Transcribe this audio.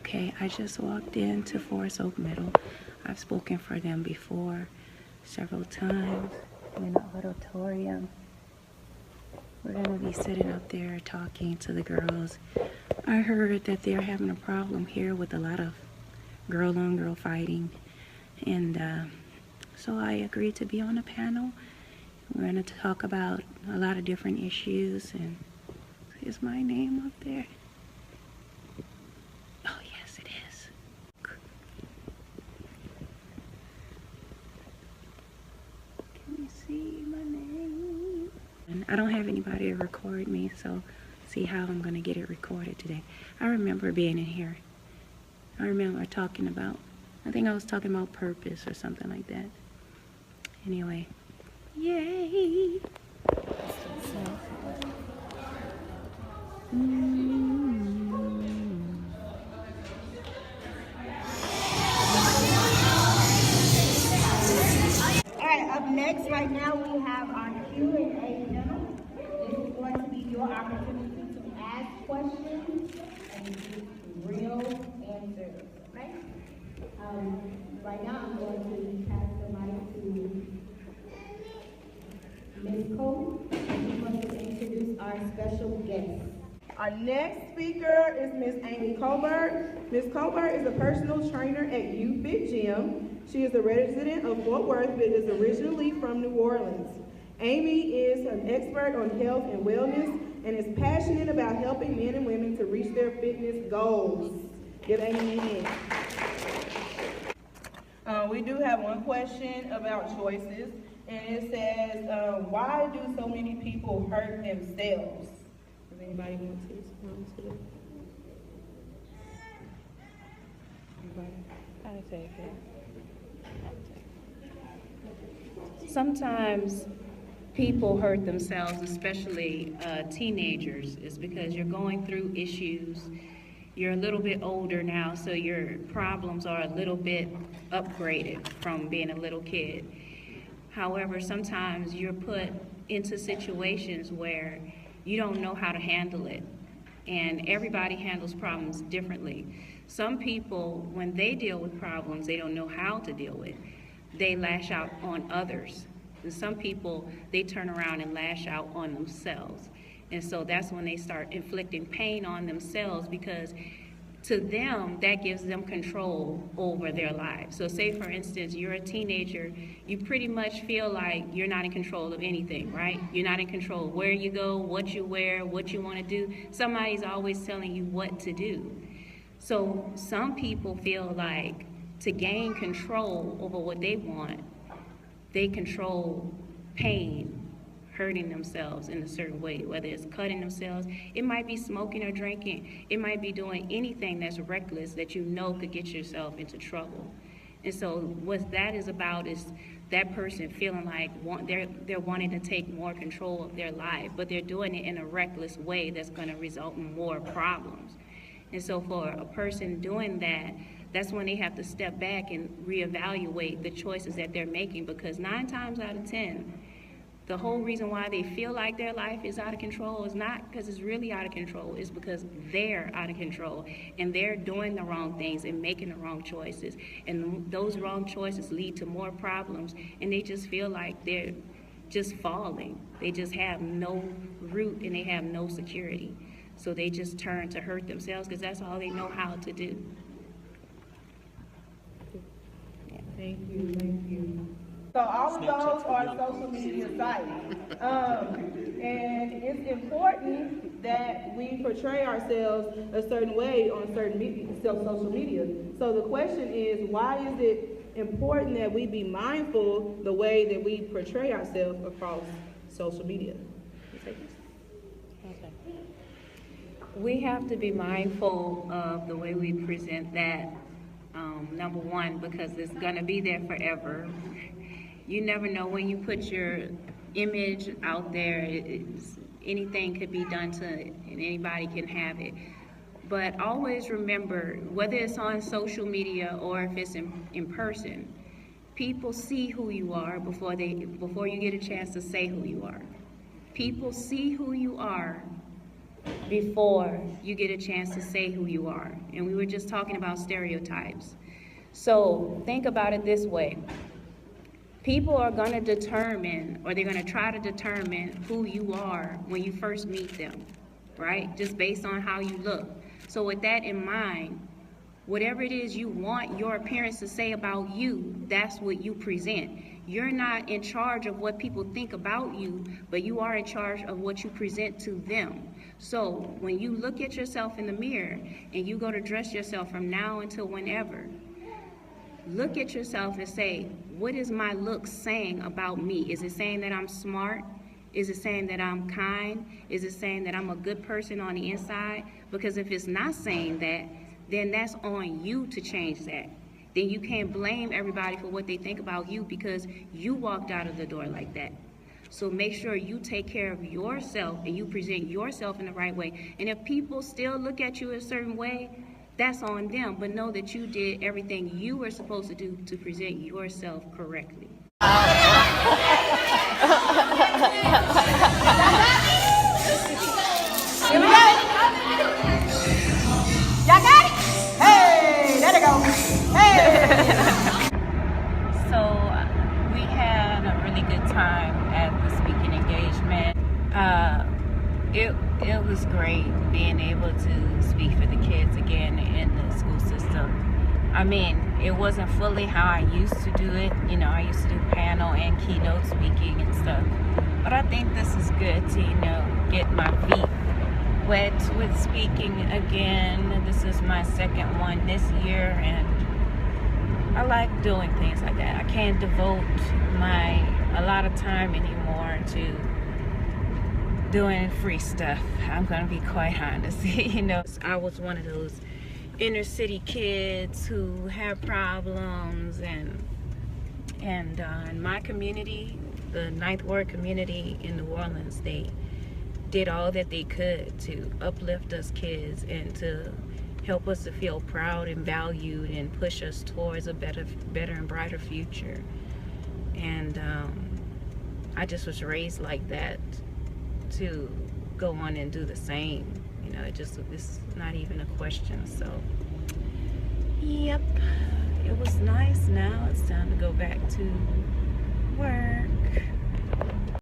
Okay, I just walked into Forest Oak Middle. I've spoken for them before several times in the auditorium. We're going to be sitting up there talking to the girls. I heard that they're having a problem here with a lot of girl-on-girl fighting. And so I agreed to be on the panel. We're going to talk about a lot of different issues. And is my name up there? Oh, yes, it is. Can you see my name? And I don't have anybody to record me, so see how I'm going to get it recorded today. I remember being in here. I remember talking about, I think I was talking about purpose or something like that. Anyway, yay! Alright, up next right now we have our Q&A panel. This is going to be your opportunity to ask questions and give real answers, okay? Right now I'm going to pass the mic to Ms. Cole, and she's going to introduce our special guest. Our next speaker is Ms. Amy Colbert. Ms. Colbert is a personal trainer at UFit Gym. She is a resident of Fort Worth, but is originally from New Orleans. Amy is an expert on health and wellness and is passionate about helping men and women to reach their fitness goals. Give Amy a hand. We do have one question about choices, and it says, why do so many people hurt themselves? Does anybody want to respond to that? Anybody? Sometimes people hurt themselves, especially teenagers, is because you're going through issues. You're a little bit older now, so your problems are a little bit upgraded from being a little kid. However, sometimes you're put into situations where you don't know how to handle it, and everybody handles problems differently. Some people, when they deal with problems, they don't know how to deal with. They lash out on others. And some people, they turn around and lash out on themselves. And so that's when they start inflicting pain on themselves, because to them, that gives them control over their lives. So say, for instance, you're a teenager, you pretty much feel like you're not in control of anything, right? You're not in control of where you go, what you wear, what you want to do. Somebody's always telling you what to do. So some people feel like to gain control over what they want, they control pain, hurting themselves in a certain way, whether it's cutting themselves, it might be smoking or drinking, it might be doing anything that's reckless that you know could get yourself into trouble. And so what that is about is that person feeling like they're wanting to take more control of their life, but they're doing it in a reckless way that's going to result in more problems. And so for a person doing that, that's when they have to step back and reevaluate the choices that they're making, because 9 times out of 10, the whole reason why they feel like their life is out of control is not because it's really out of control, it's because they're out of control and they're doing the wrong things and making the wrong choices. And those wrong choices lead to more problems, and they just feel like they're just falling. They just have no root and they have no security. So they just turn to hurt themselves because that's all they know how to do. Yeah. Thank you. So all of those are social media sites. And it's important that we portray ourselves a certain way on certain social media. So the question is, why is it important that we be mindful the way that we portray ourselves across social media? Okay. We have to be mindful of the way we present that, number one, because it's going to be there forever. You never know when you put your image out there, anything could be done to it, and anybody can have it. But always remember, whether it's on social media or if it's in person, people see who you are before you get a chance to say who you are. People see who you are before you get a chance to say who you are. And we were just talking about stereotypes. So think about it this way. People are going to determine, or they're going to try to determine who you are when you first meet them, right? Just based on how you look. So with that in mind, whatever it is you want your appearance to say about you, that's what you present. You're not in charge of what people think about you, but you are in charge of what you present to them. So when you look at yourself in the mirror and you go to dress yourself from now until whenever, look at yourself and say, what is my look saying about me? Is it saying that I'm smart? Is it saying that I'm kind? Is it saying that I'm a good person on the inside? Because if it's not saying that, then that's on you to change that. Then you can't blame everybody for what they think about you because you walked out of the door like that. So make sure you take care of yourself and you present yourself in the right way. And if people still look at you a certain way, that's on them. But know that you did everything you were supposed to do to present yourself correctly. Here we go. Y'all got it? Hey, there they go. Hey. So we had a really good time at the speaking engagement. It was great being able to speak for the kids again in the school system. I mean, it wasn't fully how I used to do it. You know, I used to do panel and keynote speaking and stuff. But I think this is good to, get my feet wet with speaking again. This is my second one this year, and I like doing things like that. I can't devote a lot of time anymore to doing free stuff. I'm gonna be quite honest. I was one of those inner city kids who have problems, and in my community, the Ninth Ward community in New Orleans, they did all that they could to uplift us kids and to help us to feel proud and valued and push us towards a better and brighter future. And I just was raised like that to go on and do the same. It's not even a question. So, yep, it was nice. Now it's time to go back to work.